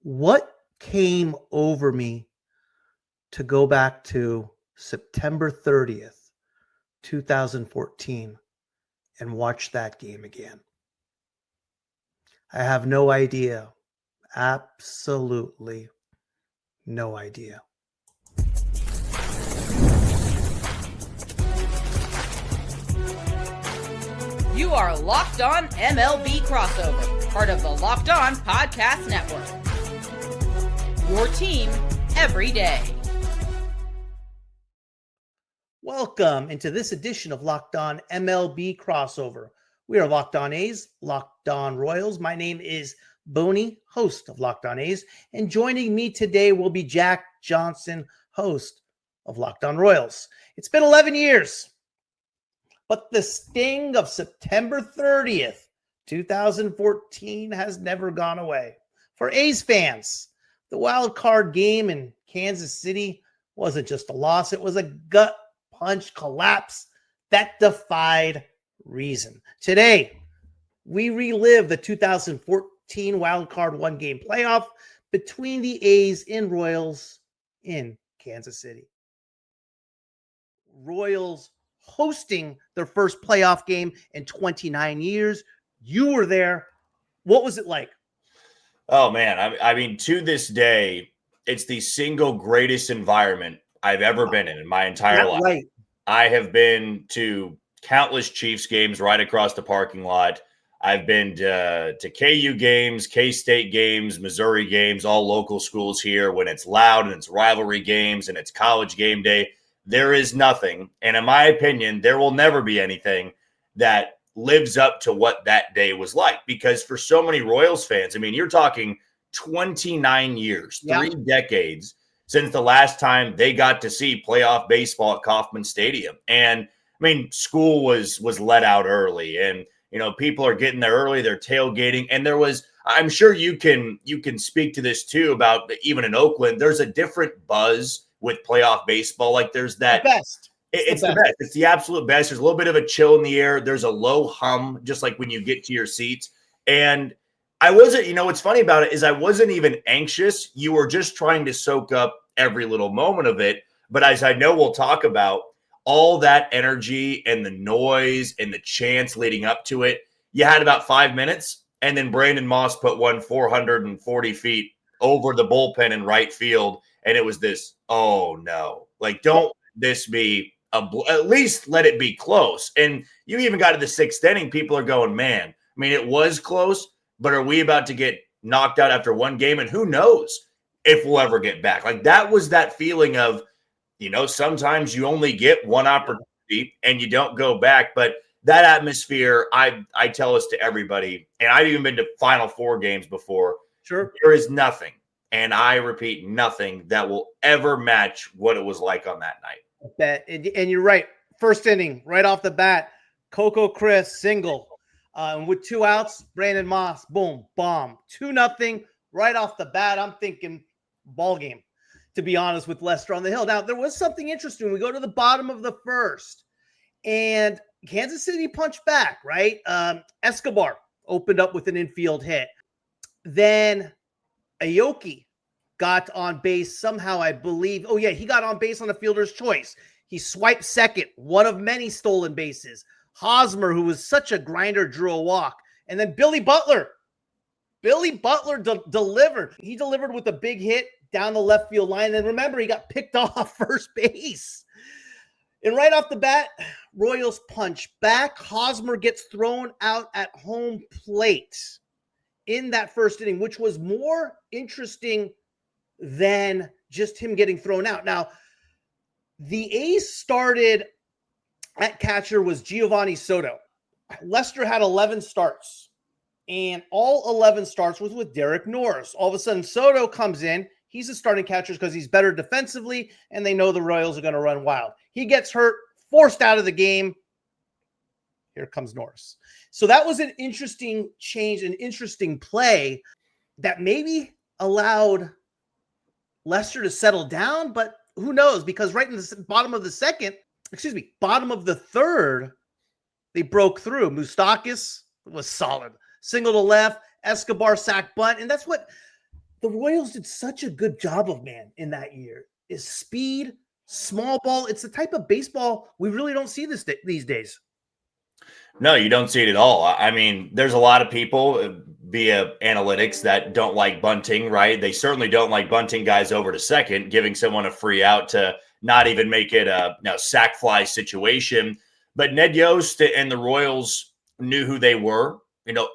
What came over me to go back to September 30th, 2014 and watch that game again? I have no idea. Absolutely no idea. You are Locked On MLB Crossover, part of the Locked On Podcast Network. Your team every day. Welcome into this edition of Locked On MLB Crossover. We are Locked On A's, Locked On Royals. My name is Boney, host of Locked On A's, and joining me today will be Jack Johnson, host of Locked On Royals. It's been 11 years, but the sting of September 30th, 2014 has never gone away. For A's fans, the wild card game in Kansas City wasn't just a loss, it was a gut punch collapse that defied reason. Today, we relive the 2014 wild card one-game playoff between the A's and Royals in Kansas City. Royals hosting their first playoff game in 29 years. You were there. What was it like? Oh, man. I mean, to this day, it's the single greatest environment I've ever been in my entire life. Right. I have been to countless Chiefs games right across the parking lot. I've been to KU games, K-State games, Missouri games, all local schools here when it's loud and it's rivalry games and it's college game day. There is nothing, and in my opinion, there will never be anything that lives up to what that day was like. Because for so many Royals fans, I mean, you're talking 29 years, 3 decades since the last time they got to see playoff baseball at Kauffman Stadium. And I mean, school was let out early, and you know, people are getting there early, they're tailgating, and there was, I'm sure you can speak to this too about even in Oakland, there's a different buzz with playoff baseball. Like there's that best. It's the best. It's the absolute best. There's a little bit of a chill in the air. There's a low hum, just like when you get to your seats. And I wasn't, what's funny about it is I wasn't even anxious. You were just trying to soak up every little moment of it. But as I know we'll talk about, all that energy and the noise and the chants leading up to it, you had about 5 minutes. And then Brandon Moss put one 440 feet over the bullpen in right field. And it was this, oh no, like don't this be at least let it be close. And you even got to the 6th inning, people are going, man, I mean, it was close, but are we about to get knocked out after one game? And who knows if we'll ever get back? Like that was that feeling of, sometimes you only get one opportunity and you don't go back. But that atmosphere, I tell this to everybody, and I've even been to Final Four games before. Sure. There is nothing. And I repeat, nothing that will ever match what it was like on that night. I bet. And you're right. First inning, right off the bat, Coco Chris single. With 2 outs, Brandon Moss, boom, bomb. 2-0 right off the bat. I'm thinking ball game, to be honest, with Lester on the hill. Now, there was something interesting. We go to the bottom of the first, and Kansas City punched back, right? Escobar opened up with an infield hit. Then Aoki got on base somehow, I believe. Oh, yeah, he got on base on a fielder's choice. He swiped second, one of many stolen bases. Hosmer, who was such a grinder, drew a walk. And then Billy Butler. Delivered. He delivered with a big hit down the left field line. And remember, he got picked off first base. And right off the bat, Royals punch back. Hosmer gets thrown out at home plate in that first inning, which was more interesting than just him getting thrown out. Now, the A's started at catcher was Giovanni Soto. Lester had 11 starts, and all 11 starts was with Derek Norris. All of a sudden, Soto comes in. He's a starting catcher because he's better defensively, and they know the Royals are going to run wild. He gets hurt, forced out of the game. Here comes Norris. So that was an interesting change, an interesting play that maybe allowed Lester to settle down, but who knows? Because right in the bottom of the third, they broke through. Moustakas was solid. Single to left, Escobar sack bunt. And that's what the Royals did such a good job of, man, in that year, is speed, small ball. It's the type of baseball we really don't see these days. No, you don't see it at all. I mean, there's a lot of people via analytics that don't like bunting, right? They certainly don't like bunting guys over to second, giving someone a free out to not even make it a sack fly situation. But Ned Yost and the Royals knew who they were.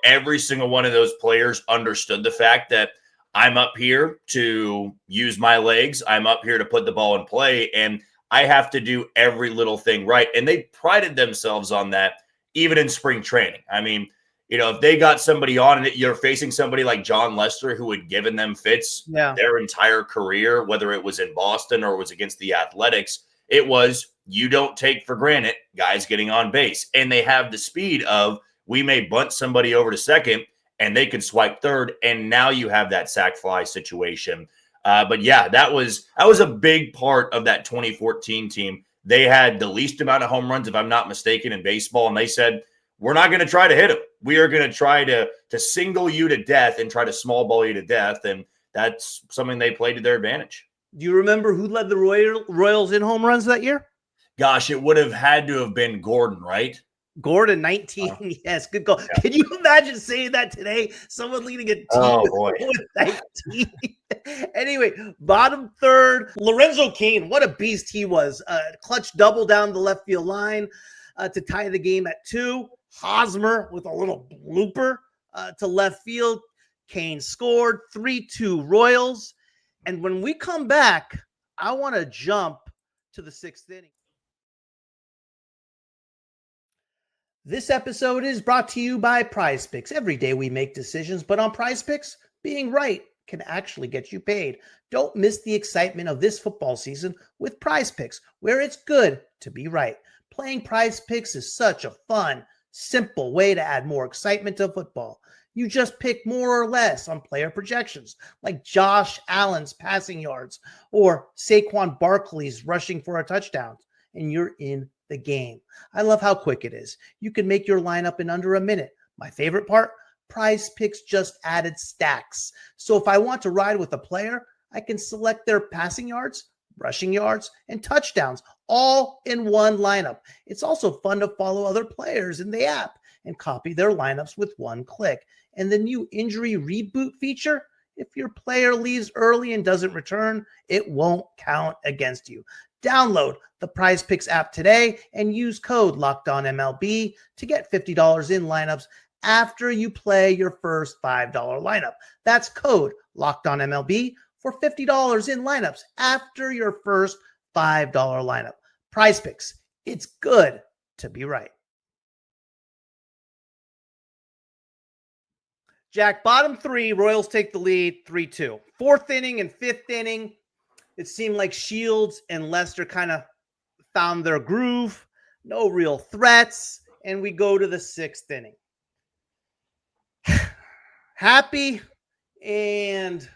Every single one of those players understood the fact that I'm up here to use my legs. I'm up here to put the ball in play, and I have to do every little thing right. And they prided themselves on that, even in spring training. I mean, if they got somebody on and you're facing somebody like John Lester, who had given them fits their entire career, whether it was in Boston or it was against the Athletics, it was, you don't take for granted guys getting on base. And they have the speed of, we may bunt somebody over to second and they could swipe third. And now you have that sack fly situation. But yeah, that was a big part of that 2014 team. They had the least amount of home runs, if I'm not mistaken, in baseball. And they said, we're not going to try to hit them. We are going to try to single you to death and try to small ball you to death. And that's something they played to their advantage. Do you remember who led the Royals in home runs that year? Gosh, it would have had to have been Gordon, right? Gordon, 19. Yes, good call. Yeah. Can you imagine saying that today? Someone leading a team with 19. Anyway, bottom third, Lorenzo Cain. What a beast he was. Clutch double down the left field line to tie the game at 2. Hosmer with a little blooper to left field. Cain scored 3-2 Royals. And when we come back, I want to jump to the 6th inning. This episode is brought to you by PrizePicks. Every day we make decisions, but on PrizePicks, being right can actually get you paid. Don't miss the excitement of this football season with PrizePicks, where it's good to be right. Playing PrizePicks is such a fun, simple way to add more excitement to football. You just pick more or less on player projections, like Josh Allen's passing yards or Saquon Barkley's rushing for a touchdown, and you're in the game. I love how quick it is. You can make your lineup in under a minute. My favorite part, PrizePicks just added stacks. So if I want to ride with a player, I can select their passing yards, rushing yards, and touchdowns all in one lineup. It's also fun to follow other players in the app and copy their lineups with one click. And the new injury reboot feature, if your player leaves early and doesn't return, it won't count against you. Download the PrizePicks app today and use code LOCKEDONMLB to get $50 in lineups after you play your first $5 lineup. That's code LOCKEDONMLB for $50 in lineups after your first $5 lineup. PrizePicks, it's good to be right. Jack, bottom 3, Royals take the lead 3-2. 4th inning and 5th inning, it seemed like Shields and Lester kind of found their groove, no real threats, and we go to the 6th inning. Happy and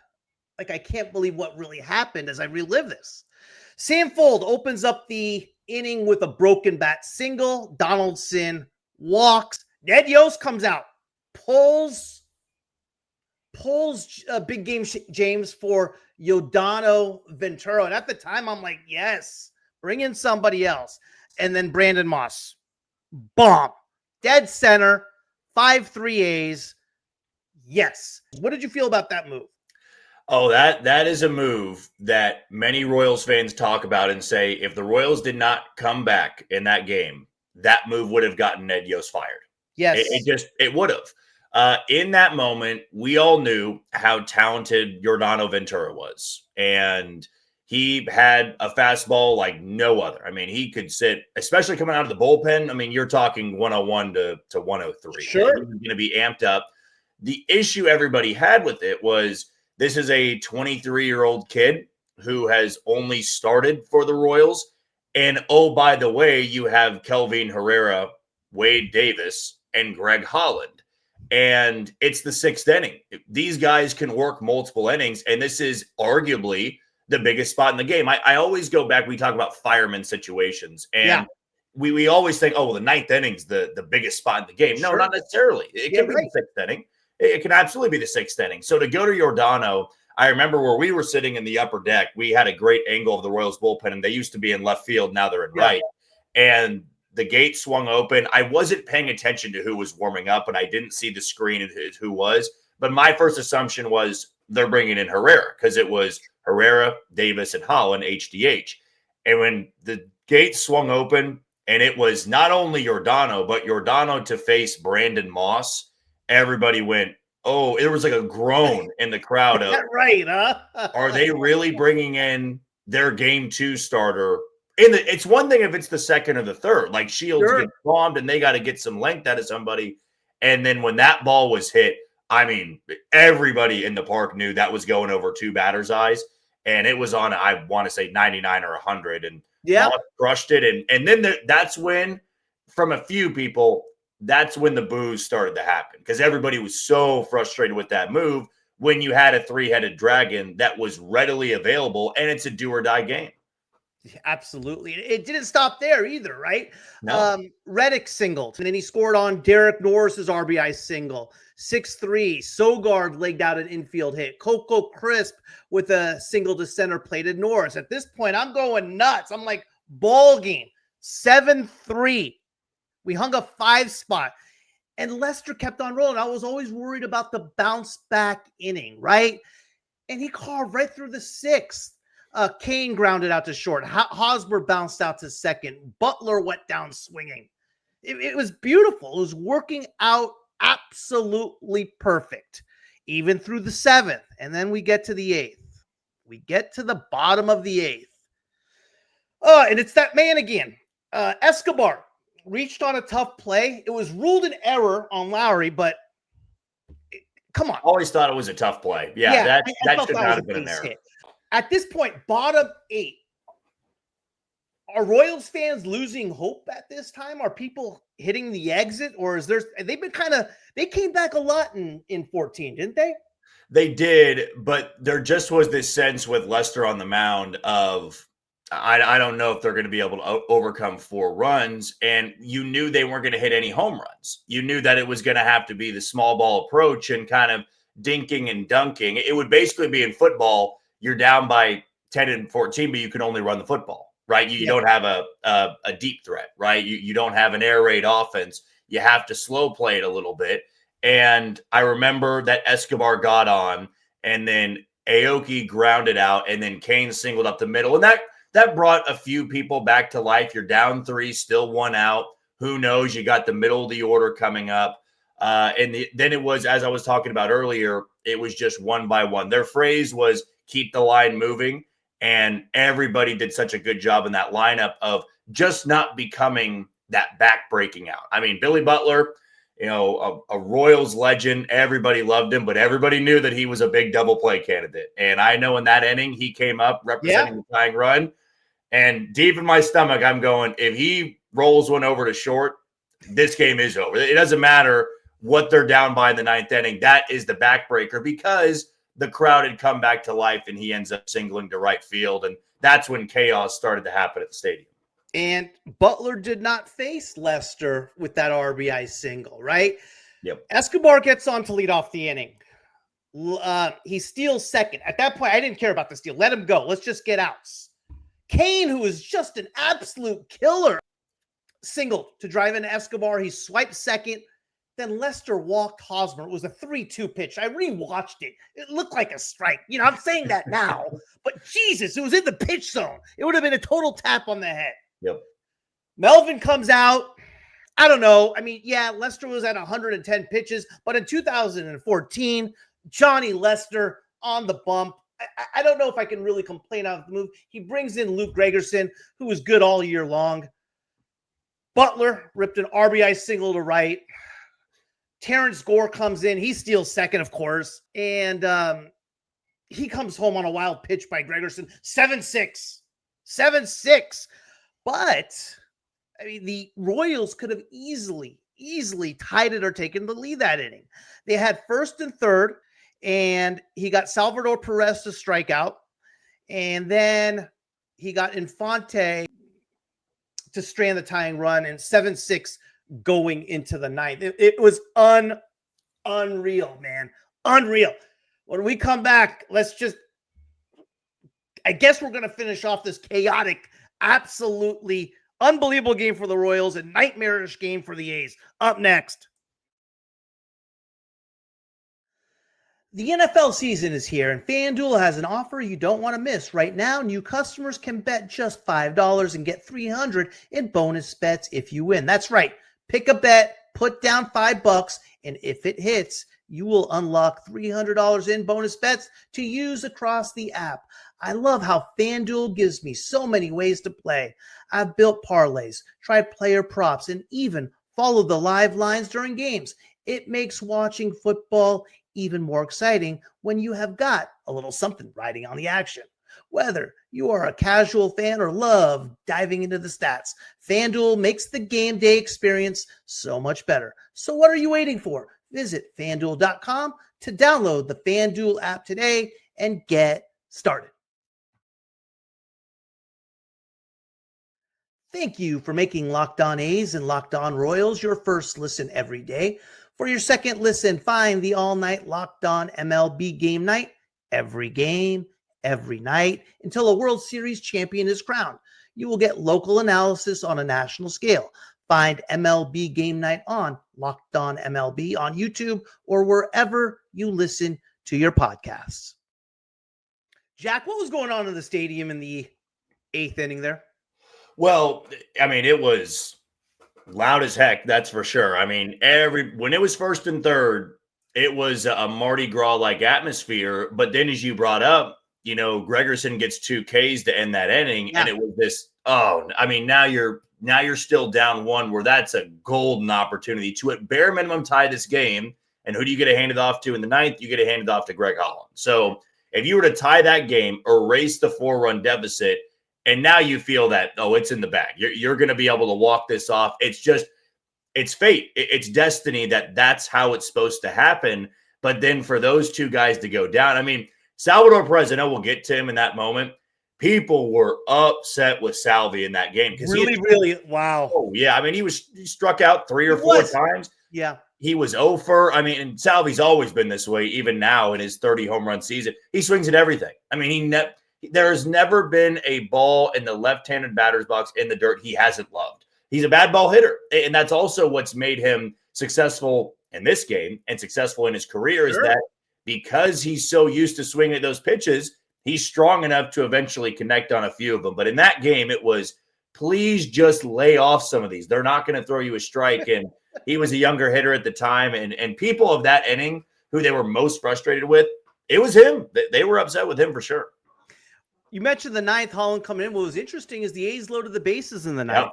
I can't believe what really happened as I relive this. Sam Fuld opens up the inning with a broken bat single. Donaldson walks. Ned Yost comes out, pulls Big Game James for Yordano Ventura. And at the time, I'm like, yes, bring in somebody else. And then Brandon Moss, bomb, dead center, 5-3 A's. Yes. What did you feel about that move? Oh, that is a move that many Royals fans talk about and say, if the Royals did not come back in that game, that move would have gotten Ned Yost fired. Yes. It would have. In that moment, we all knew how talented Yordano Ventura was. And he had a fastball like no other. I mean, he could sit, especially coming out of the bullpen. I mean, you're talking 101 to 103. Sure. He was going to be amped up. The issue everybody had with it was this is a 23-year-old kid who has only started for the Royals. And, oh, by the way, you have Kelvin Herrera, Wade Davis, and Greg Holland. And it's the 6th inning. These guys can work multiple innings, and this is arguably the biggest spot in the game. I always go back, we talk about fireman situations, and we always think, oh, well, the 9th inning's the biggest spot in the game. No, not necessarily. It can be the 6th inning. It can absolutely be the 6th inning. So to go to Yordano, I remember where we were sitting in the upper deck, we had a great angle of the Royals bullpen, and they used to be in left field. Now they're in right. And the gate swung open. I wasn't paying attention to who was warming up, and I didn't see the screen of who was. But my first assumption was they're bringing in Herrera because it was Herrera, Davis, and Holland, HDH. And when the gate swung open, and it was not only Giordano, but Giordano to face Brandon Moss, everybody went, oh, it was like a groan in the crowd of, right, huh? Are they really bringing in their game 2 starter? It's one thing if it's the second or the third, like Shields gets bombed and they got to get some length out of somebody. And then when that ball was hit, I mean, everybody in the park knew that was going over 2 batters' eyes. And it was on, I want to say 99 or 100. And Moss crushed it. And then that's when, from a few people, that's when the boos started to happen because everybody was so frustrated with that move when you had a 3-headed dragon that was readily available and it's a do or die game. Absolutely. It didn't stop there either, right? No. Reddick singled, and then he scored on Derek Norris's RBI single. 6-3. Sogard legged out an infield hit. Coco Crisp with a single to center plated Norris. At this point, I'm going nuts. I'm like, ball game. 7-3. We hung a 5 spot. And Lester kept on rolling. I was always worried about the bounce back inning, right? And he carved right through the 6th. Kane grounded out to short. Hosmer bounced out to second. Butler went down swinging. It was beautiful. It was working out absolutely perfect, even through the 7th. And then we get to the 8th. We get to the bottom of the 8th. And it's that man again. Escobar reached on a tough play. It was ruled an error on Lowry, but come on. Always thought it was a tough play. Yeah, that should not have been an error. Hit. At this point, bottom 8. Are Royals fans losing hope at this time? Are people hitting the exit, or they came back a lot in 14, didn't they? They did, but there just was this sense with Lester on the mound of, I don't know if they're going to be able to overcome 4 runs, and you knew they weren't going to hit any home runs. You knew that it was going to have to be the small ball approach and kind of dinking and dunking. It would basically be in football, you're down by 10 and 14, but you can only run the football, right? You don't have a deep threat, right? You don't have an air raid offense. You have to slow play it a little bit. And I remember that Escobar got on, and then Aoki grounded out, and then Kane singled up the middle. And that brought a few people back to life. You're down 3, still 1 out. Who knows? You got the middle of the order coming up. Then it was, as I was talking about earlier, it was just one by one. Their phrase was keep the line moving. And everybody did such a good job in that lineup of just not becoming that back breaking out. I mean, Billy Butler, a Royals legend. Everybody loved him, but everybody knew that he was a big double play candidate. And I know in that inning, he came up representing the tying run. And deep in my stomach, I'm going, if he rolls one over to short, this game is over. It doesn't matter what they're down by in the 9th inning. That is the backbreaker because the crowd had come back to life and he ends up singling to right field. And that's when chaos started to happen at the stadium. And Butler did not face Lester with that RBI single, right? Yep. Escobar gets on to lead off the inning. He steals second. At that point, I didn't care about the steal. Let him go. Let's just get outs. Kane, who is just an absolute killer, singled to drive into Escobar. He swiped second. Then Lester walked Hosmer. It was a 3-2 pitch. I rewatched it. It looked like a strike. I'm saying that now. But Jesus, it was in the pitch zone. It would have been a total tap on the head. Yep. Melvin comes out. I don't know. I mean, yeah, Lester was at 110 pitches. But in 2014, Johnny Lester on the bump. I don't know if I can really complain about the move. He brings in Luke Gregerson, who was good all year long. Butler ripped an RBI single to right. Terrence Gore comes in. He steals second, of course. And he comes home on a wild pitch by Gregerson. 7-6. 7-6. But, I mean, the Royals could have easily tied it or taken the lead that inning. They had first and third, and he got Salvador Perez to strike out. And then he got Infante to strand the tying run, and 7-6 going into the 9th. It was unreal, man. Unreal. When we come back, I guess we're going to finish off this chaotic, absolutely unbelievable game for the Royals and nightmarish game for the A's. Up next. The NFL season is here, and FanDuel has an offer you don't want to miss. Right now, new customers can bet just $5 and get $300 in bonus bets if you win. That's right. Pick a bet, put down $5, and if it hits, you will unlock $300 in bonus bets to use across the app. I love how FanDuel gives me so many ways to play. I've built parlays, tried player props, and even followed the live lines during games. It makes watching football even more exciting when you have got a little something riding on the action. Whether you are a casual fan or love diving into the stats, FanDuel makes the game day experience so much better. So what are you waiting for? Visit FanDuel.com to download the FanDuel app today and get started. Thank you for making Locked On A's and Locked On Royals your first listen every day. For your second listen, find the all-night Locked On MLB Game Night every game, every night, until a World Series champion is crowned. You will get local analysis on a national scale. Find MLB Game Night on Locked On MLB on YouTube or wherever you listen to your podcasts. Jack, what was going on in the stadium in the 8th inning there? Well, I mean, it was loud as heck, that's for sure. I mean, when it was first and third, it was a Mardi Gras-like atmosphere. But then as you brought up, Gregerson gets 2 Ks to end that inning. Yeah. And it was this, now you're still down 1 where that's a golden opportunity to at bare minimum tie this game. And who do you get to hand it off to in the 9th? You get to hand it off to Greg Holland. So if you were to tie that game, erase the 4-run deficit, and now you feel that, it's in the bag. You're going to be able to walk this off. It's fate. It's destiny that's how it's supposed to happen. But then for those 2 guys to go down, I mean, Salvador Perez, I know we'll get to him in that moment. People were upset with Salvi in that game. Really? Wow. Oh, yeah. I mean, he struck out 3 or 4 times. Yeah. He was over. I mean, and Salvi's always been this way, even now in his 30 home run season. He swings at everything. I mean, there has never been a ball in the left-handed batter's box in the dirt he hasn't loved. He's a bad ball hitter, and that's also what's made him successful in this game and successful in his career. Sure. Is that because he's so used to swinging at those pitches, he's strong enough to eventually connect on a few of them. But in that game, it was, please just lay off some of these. They're not going to throw you a strike. And he was a younger hitter at the time, and people of that inning who they were most frustrated with, it was him. They were upset with him for sure. You mentioned the 9th, Holland coming in. What was interesting is the A's loaded the bases in the 9th.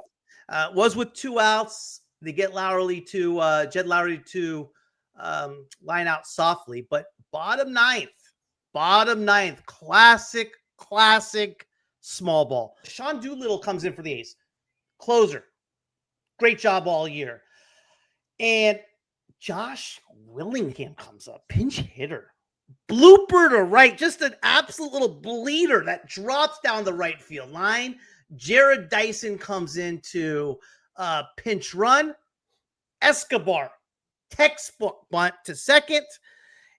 Yep. Was with 2 outs. They get Jed Lowry to line out softly. But bottom ninth, classic small ball. Sean Doolittle comes in for the A's. Closer. Great job all year. And Josh Willingham comes up, pinch hitter. Blooper to right, just an absolute little bleeder that drops down the right field line. Jared Dyson comes into pinch run. Escobar, textbook bunt to second.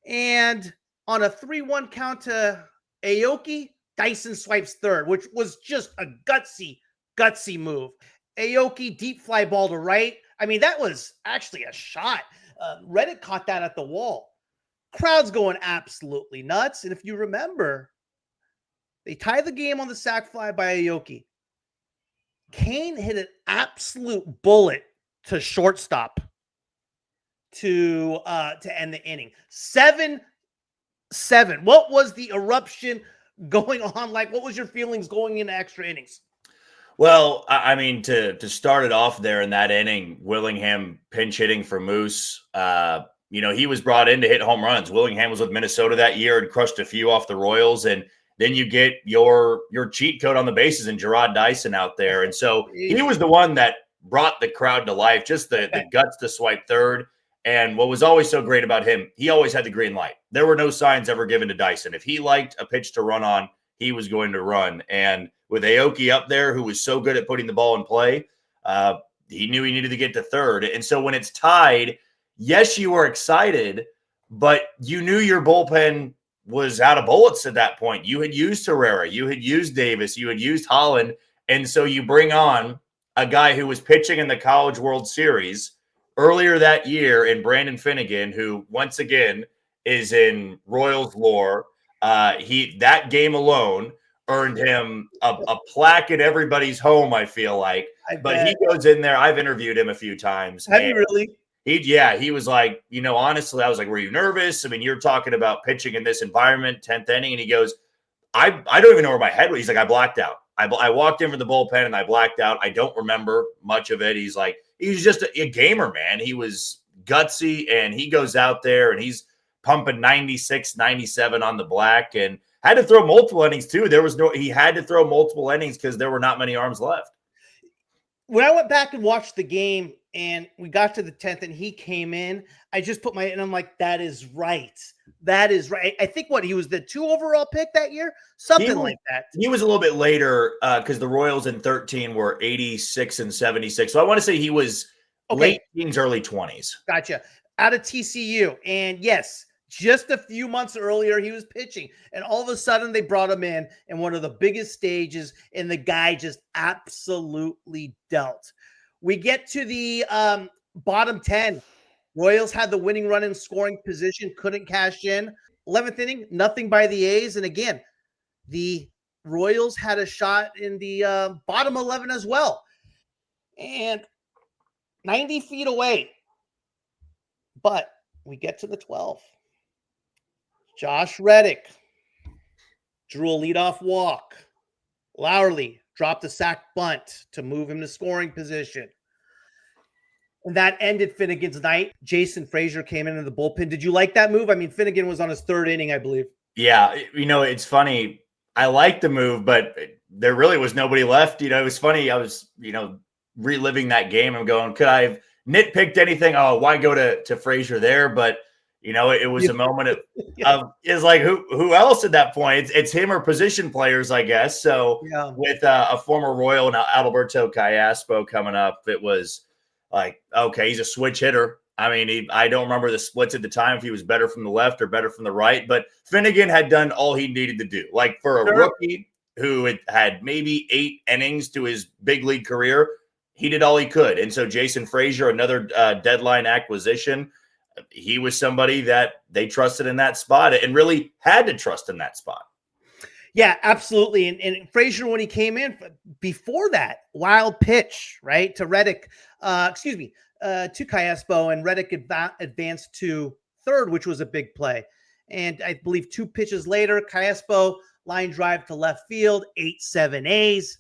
And on a 3-1 count to Aoki, Dyson swipes third, which was just a gutsy move. Aoki, deep fly ball to right. I mean, that was actually a shot. Reddick caught that at the wall. Crowd's going absolutely nuts. And if you remember, they tie the game on the sac fly by Aoki. Kane hit an absolute bullet to shortstop to end the inning. 7-7. What was the eruption going on like? What was your feelings going into extra innings? Well, I mean, to start it off there in that inning, Willingham pinch hitting for Moose. He was brought in to hit home runs. Willingham was with Minnesota that year and crushed a few off the Royals. And then you get your cheat code on the bases and Gerard Dyson out there. And so he was the one that brought the crowd to life, just the guts to swipe third. And what was always so great about him, he always had the green light. There were no signs ever given to Dyson. If he liked a pitch to run on, he was going to run. And with Aoki up there, who was so good at putting the ball in play, he knew he needed to get to third. And so when it's tied, yes, you were excited, but you knew your bullpen was out of bullets at that point. You had used Herrera, you had used Davis, you had used Holland. And so you bring on a guy who was pitching in the College World Series earlier that year in Brandon Finnegan, who once again is in Royals lore. That game alone earned him a plaque in everybody's home, I feel like. But he goes in there. I've interviewed him a few times. Have you really? He was like, honestly, I was like, were you nervous? I mean, you're talking about pitching in this environment, 10th inning. And he goes, I don't even know where my head was. He's like, I blacked out. I walked in for the bullpen and I blacked out. I don't remember much of it. He's like, he's just a gamer, man. He was gutsy, and he goes out there and he's pumping 96, 97 on the black, and had to throw multiple innings too. He had to throw multiple innings because there were not many arms left. When I went back and watched the game and we got to the 10th and he came in, I just put and I'm like, that is right. That is right. I think he was the 2 overall pick that year, something like that. He was a little bit later because the Royals in 13 were 86 and 76. So I want to say he was late teens, early 20s. Gotcha. Out of TCU. And yes, just a few months earlier, he was pitching. And all of a sudden, they brought him in one of the biggest stages, and the guy just absolutely dealt. We get to the bottom 10. Royals had the winning run in scoring position, couldn't cash in. 11th inning, nothing by the A's. And again, the Royals had a shot in the bottom 11 as well. And 90 feet away. But we get to the 12th. Josh Reddick drew a leadoff walk. Lowerly dropped a sac bunt to move him to scoring position. And that ended Finnegan's night. Jason Frazier came into the bullpen. Did you like that move? I mean, Finnegan was on his 3rd inning, I believe. Yeah, it's funny. I liked the move, but there really was nobody left. It was funny. I was, reliving that game. I'm going, could I have nitpicked anything? Oh, why go to Frazier there? But it was a moment of is like who else at that point? It's him or position players, I guess. So with a former Royal and Alberto Callaspo coming up, it was like, okay, he's a switch hitter. I mean, I don't remember the splits at the time if he was better from the left or better from the right, but Finnegan had done all he needed to do. Like for a rookie who had maybe 8 innings to his big league career, he did all he could. And so Jason Frazier, another deadline acquisition, he was somebody that they trusted in that spot and really had to trust in that spot. Yeah, absolutely. And Frazier, when he came in before that, wild pitch, right, to Reddick, to Callaspo, and Reddick advanced to 3rd, which was a big play. And I believe 2 pitches later, Callaspo line drive to left field, 8-7 A's.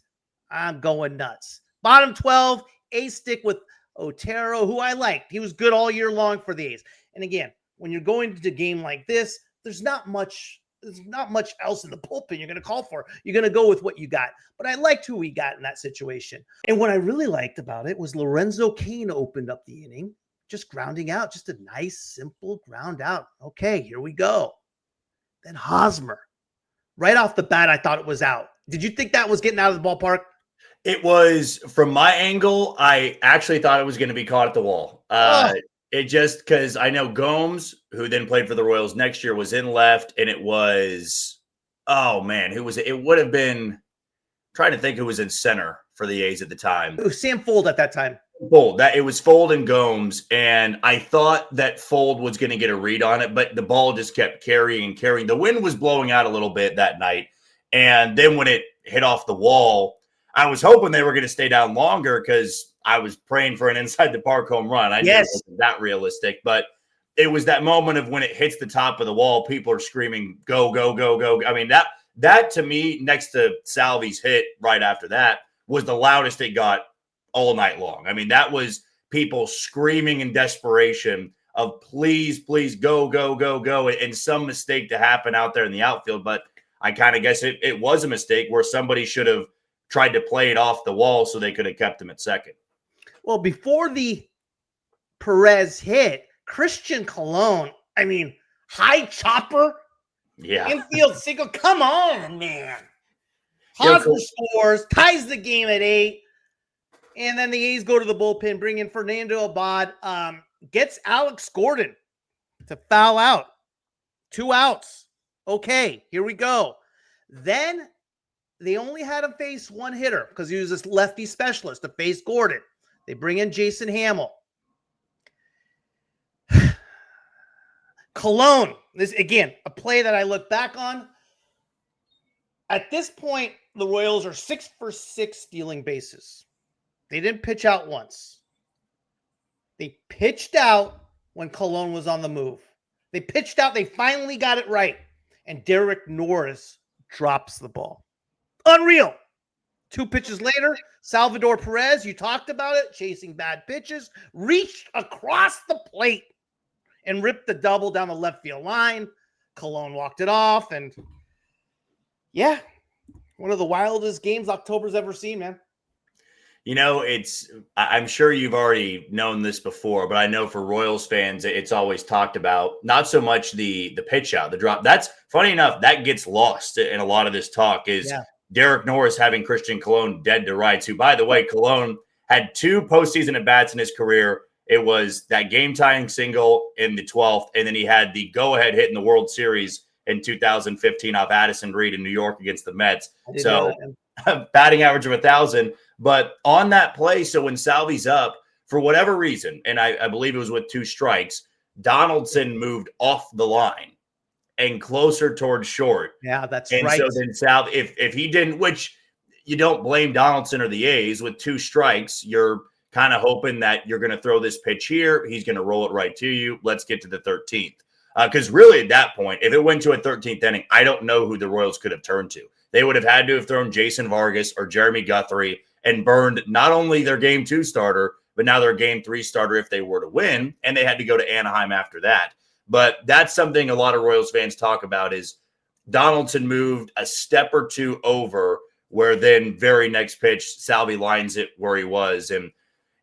I'm going nuts. Bottom 12, A's stick with Otero, who I liked. He was good all year long for the A's. And again, when you're going to a game like this, there's not much else in the bullpen you're going to call for. You're going to go with what you got. But I liked who we got in that situation. And what I really liked about it was Lorenzo Cain opened up the inning, just grounding out, just a nice, simple ground out. Okay, here we go. Then Hosmer. Right off the bat, I thought it was out. Did you think that was getting out of the ballpark? It was, from my angle, I actually thought it was going to be caught at the wall. It just, because I know Gomes, who then played for the Royals next year, was in left, and it was, oh man, who was it? It would have been, I'm trying to think who was in center for the A's at the time. It was Sam Fold at that time. It was Fold and Gomes, and I thought that Fold was going to get a read on it, but the ball just kept carrying. The wind was blowing out a little bit that night, and then when it hit off the wall, I was hoping they were going to stay down longer because I was praying for an inside the park home run. I knew it wasn't that realistic, but it was that moment of when it hits the top of the wall, people are screaming, go, go, go, go. I mean, that to me, next to Salvi's hit right after that, was the loudest it got all night long. I mean, that was people screaming in desperation of please, please go, go, go, go, and some mistake to happen out there in the outfield. But I kind of guess it was a mistake where somebody should have tried to play it off the wall so they could have kept him at second. Well, before the Perez hit, Christian Colon, I mean, high chopper, infield single. Come on, man. Hosmer scores, ties the game at 8, and then the A's go to the bullpen, bring in Fernando Abad, gets Alex Gordon to foul out. 2 outs. Okay, here we go. Then they only had him face one hitter because he was this lefty specialist to face Gordon. They bring in Jason Hamill. Cologne, this again, a play that I look back on. At this point, the Royals are 6 for 6 stealing bases. They didn't pitch out once. They pitched out when Cologne was on the move. They pitched out. They finally got it right. And Derek Norris drops the ball. Unreal. 2 pitches later, Salvador Perez, you talked about it, chasing bad pitches, reached across the plate and ripped the double down the left field line. Cologne walked it off. And yeah, one of the wildest games October's ever seen, man. You know, I'm sure you've already known this before, but I know for Royals fans, it's always talked about not so much the pitch out, the drop. That's funny enough, that gets lost in a lot of this talk is Derek Norris having Christian Cologne dead to rights, who, by the way, Cologne had 2 postseason at-bats in his career. It was that game-tying single in the 12th, and then he had the go-ahead hit in the World Series in 2015 off Addison Reed in New York against the Mets. So batting average of 1,000. But on that play, so when Salvy's up, for whatever reason, and I believe it was with 2 strikes, Donaldson moved off the line and closer towards short. Yeah, that's and right. And so then Salvy, if he didn't, which you don't blame Donaldson or the A's, with 2 strikes, you're kind of hoping that you're going to throw this pitch here. He's going to roll it right to you. Let's get to the 13th. Because really at that point, if it went to a 13th inning, I don't know who the Royals could have turned to. They would have had to have thrown Jason Vargas or Jeremy Guthrie and burned not only their game 2 starter, but now their game 3 starter if they were to win, and they had to go to Anaheim after that. But that's something a lot of Royals fans talk about is Donaldson moved a step or 2 over where then very next pitch, Salvy lines it where he was. And,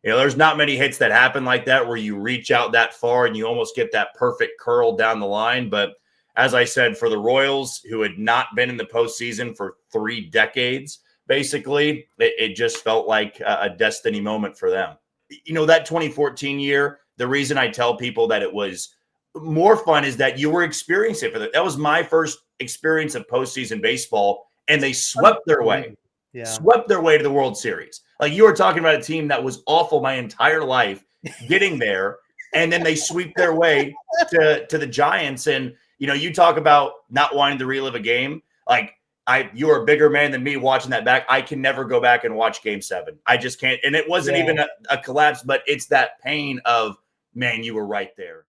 you know, there's not many hits that happen like that where you reach out that far and you almost get that perfect curl down the line. But as I said, for the Royals, who had not been in the postseason for 3 decades, basically, it just felt like a destiny moment for them. You know, that 2014 year, the reason I tell people that it was more fun is that you were experiencing it for that. That was my first experience of postseason baseball, and they swept their way to the World Series. Like, you were talking about a team that was awful my entire life getting there, and then they sweep their way to the Giants. And, you know, you talk about not wanting to relive a game. Like, you are a bigger man than me watching that back. I can never go back and watch Game 7. I just can't. And it wasn't even a collapse, but it's that pain of, man, you were right there.